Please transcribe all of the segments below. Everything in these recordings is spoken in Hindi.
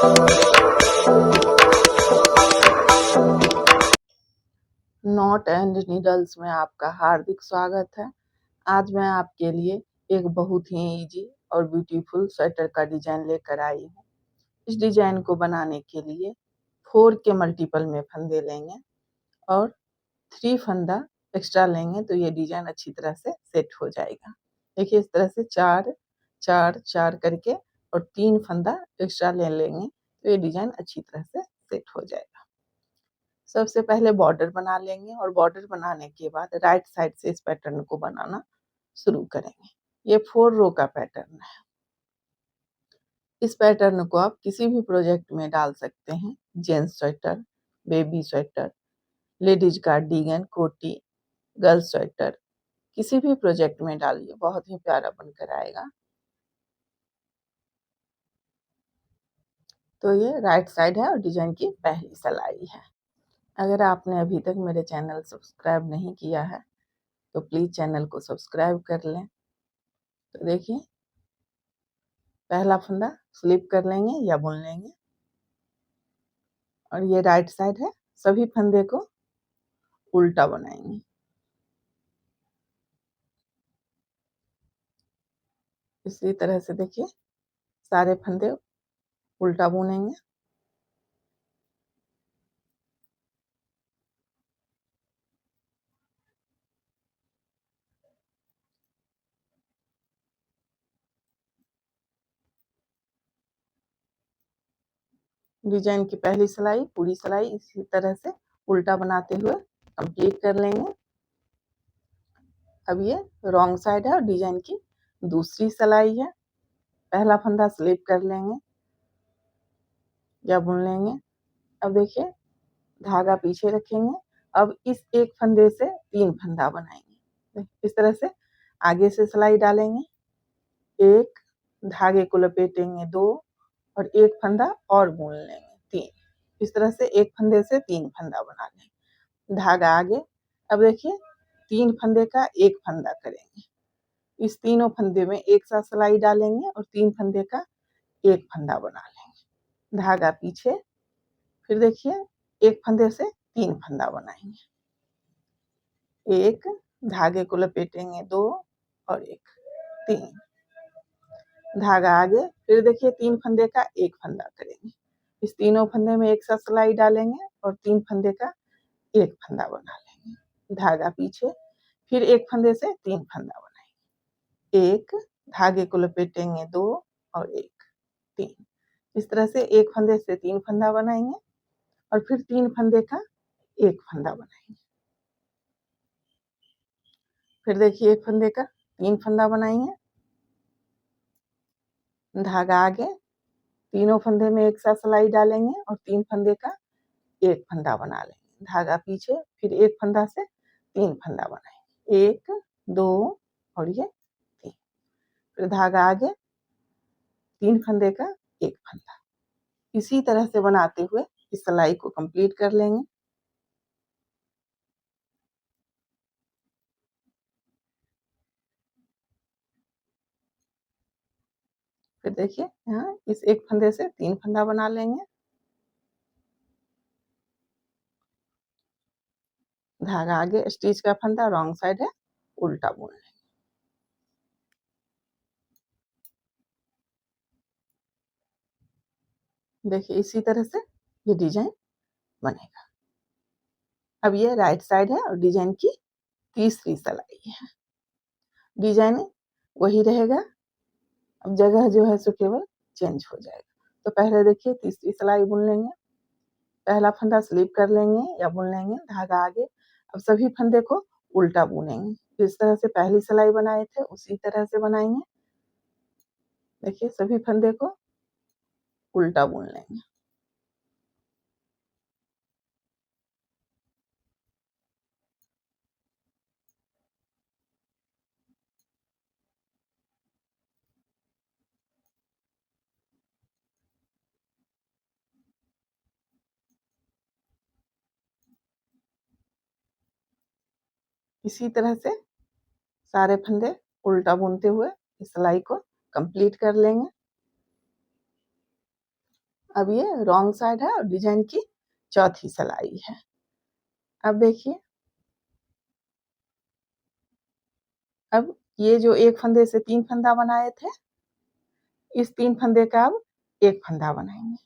नॉट एंड नीडल्स में आपका हार्दिक स्वागत है। आज मैं आपके लिए एक बहुत ही इजी और ब्यूटीफुल स्वेटर का डिजाइन लेकर आई हूँ। इस डिजाइन को बनाने के लिए 4 के मल्टीपल में फंदे लेंगे और 3 फंदा एक्स्ट्रा लेंगे तो ये डिजाइन अच्छी तरह से सेट हो जाएगा। देखिए इस तरह से 4 4 4 करके और 3 फंदा एक्स्ट्रा ले लेंगे तो ये डिजाइन अच्छी तरह से सेट हो जाएगा। सबसे पहले बॉर्डर बना लेंगे और बॉर्डर बनाने के बाद राइट साइड से इस पैटर्न को बनाना शुरू करेंगे। ये 4 रो का पैटर्न है। इस पैटर्न को आप किसी भी प्रोजेक्ट में डाल सकते हैं। Gents sweater, baby sweater, ladies cardigan, कोटी, गर्ल्स स्वेटर, किसी भी प्रोजेक्ट में डालिए, बहुत ही प्यारा बनकर आएगा। तो ये राइट साइड है और डिजाइन की पहली सिलाई है। अगर आपने अभी तक मेरे चैनल सब्सक्राइब नहीं किया है तो प्लीज चैनल को सब्सक्राइब कर लें। तो देखिए पहला फंदा स्लिप कर लेंगे या बुन लेंगे और ये राइट साइड है। सभी फंदे को उल्टा बनाएंगे। इसी तरह से देखिए सारे फंदे उल्टा बुनेंगे। डिजाइन की पहली सिलाई, पूरी सिलाई इसी तरह से उल्टा बनाते हुए कंप्लीट कर लेंगे। अब ये रॉन्ग साइड है और डिजाइन की दूसरी सिलाई है। पहला फंदा स्लिप कर लेंगे या बुन लेंगे। अब देखिए धागा पीछे रखेंगे। अब इस एक फंदे से 3 फंदा बनाएंगे। इस तरह से आगे से सिलाई डालेंगे, एक धागे को लपेटेंगे 2 और एक फंदा और बुन लेंगे 3। इस तरह से एक फंदे से 3 फंदा बना लेंगे। धागा आगे। अब देखिए 3 फंदे का एक फंदा करेंगे। इस तीनों फंदे में एक साथ सिलाई डालेंगे और 3 फंदे का एक फंदा बना लेंगे। धागा पीछे। फिर देखिए एक फंदे से 3 फंदा बनाएंगे। एक धागे को लपेटेंगे 2 और एक 3। धागा आगे। फिर देखिए 3 फंदे का एक फंदा करेंगे। इस तीनों फंदे में एक साथ सिलाई डालेंगे और 3 फंदे का एक फंदा बना लेंगे। धागा पीछे। फिर एक फंदे से 3 फंदा बनाएंगे। एक धागे को लपेटेंगे 2 और एक 3। इस तरह से एक फंदे से 3 फंदा बनाएंगे और फिर 3 फंदे का एक फंदा बनाएंगे। फिर देखिए एक फंदे का 3 फंदा बनाएंगे। धागा आगे। तीनों फंदे में एक साथ सिलाई डालेंगे और 3 फंदे का एक फंदा बना लेंगे। धागा पीछे। फिर एक फंदा से 3 फंदा बनाएंगे। 1 2 और ये 3। फिर धागा आगे। 3 फंदे का एक फंदा। इसी तरह से बनाते हुए इस सिलाई को कंप्लीट कर लेंगे। फिर देखिए यहाँ इस एक फंदे से 3 फंदा बना लेंगे। धागा आगे। स्टिच का फंदा रॉन्ग साइड है, उल्टा बुन लेंगे। देखिए इसी तरह से ये डिजाइन बनेगा। अब ये राइट साइड है और डिजाइन की तीसरी सिलाई है। डिजाइन वही रहेगा। अब जगह जो है सो केवल चेंज हो जाएगा। तो पहले देखिए तीसरी सिलाई बुन लेंगे। पहला फंदा स्लिप कर लेंगे या बुन लेंगे। धागा आगे। अब सभी फंदे को उल्टा बुनेंगे। जिस तरह से पहली सिलाई बनाए थे उसी तरह से बनाएंगे। देखिए सभी फंदे को उल्टा बुन लेंगे। इसी तरह से सारे फंदे उल्टा बुनते हुए इस सिलाई को कंप्लीट कर लेंगे। अब ये रॉन्ग साइड है और डिजाइन की चौथी सिलाई है। अब देखिए, अब ये जो एक फंदे से 3 फंदा बनाए थे, इस 3 फंदे का अब एक फंदा बनाएंगे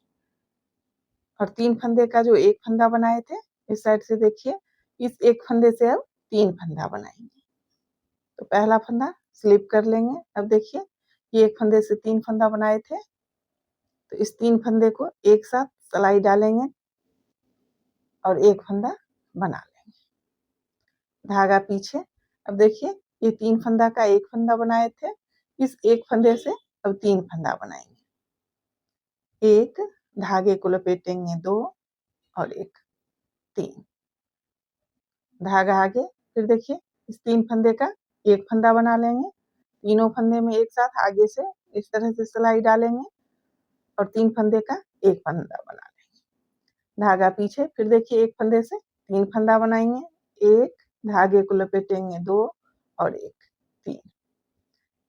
और 3 फंदे का जो एक फंदा बनाए थे, इस साइड से देखिए, इस एक फंदे से अब 3 फंदा बनाएंगे। तो पहला फंदा स्लिप कर लेंगे। अब देखिए, ये एक फंदे से 3 फंदा बनाए थे, तो इस 3 फंदे को एक साथ सिलाई डालेंगे और एक फंदा बना लेंगे। धागा पीछे। अब देखिए, ये 3 फंदा का एक फंदा बनाए थे, इस एक फंदे से अब 3 फंदा बनाएंगे। एक, धागे को लपेटेंगे 2 और एक 3, धागा आगे। फिर देखिए, इस 3 फंदे का एक फंदा बना लेंगे, तीनों फंदे में एक साथ आगे से इस तरह से सिलाई डालेंगे और 3 फंदे का एक फंदा बना लेंगे। धागा पीछे। फिर देखिए, एक फंदे से 3 फंदा बनाएंगे, एक, धागे को लपेटेंगे 2 और एक 3,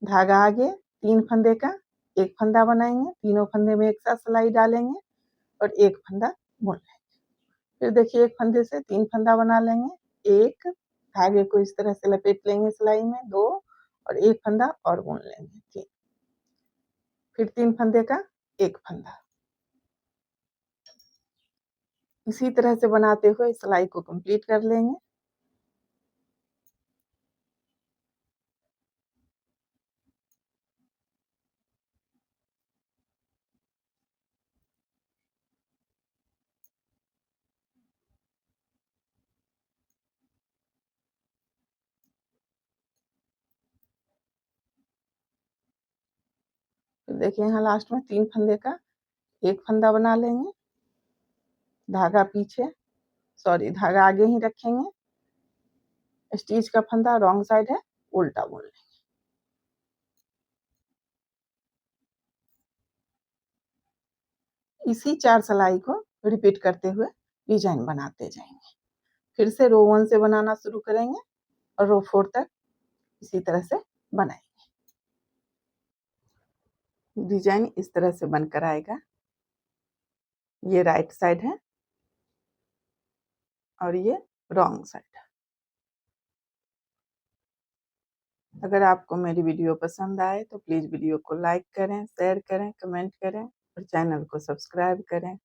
धागा आगे, 3 फंदे का एक फंदा बनाएंगे, तीनों फंदे में एक साथ सिलाई डालेंगे और एक फंदा बुन लेंगे। फिर देखिए, एक फंदे से 3 फंदा बना लेंगे, एक, धागे को इस तरह से लपेट लेंगे सिलाई में 2 और एक फंदा और बुन लेंगे 3, फिर 3 फंदे का एक फंदा। इसी तरह से बनाते हुए सिलाई को कंप्लीट कर लेंगे। फिर देखिए, यहाँ लास्ट में 3 फंदे का एक फंदा बना लेंगे, धागा पीछे, सॉरी, धागा आगे ही रखेंगे, स्टिच का फंदा रॉन्ग साइड है, उल्टा बुन लेंगे। इसी 4 सिलाई को रिपीट करते हुए डिजाइन बनाते जाएंगे। फिर से रो 1 से बनाना शुरू करेंगे और रो 4 तक इसी तरह से बनाएंगे। डिजाइन इस तरह से बनकर आएगा। ये राइट साइड है और ये रॉन्ग साइड है। अगर आपको मेरी वीडियो पसंद आए तो प्लीज़ वीडियो को लाइक करें, शेयर करें, कमेंट करें और चैनल को सब्सक्राइब करें।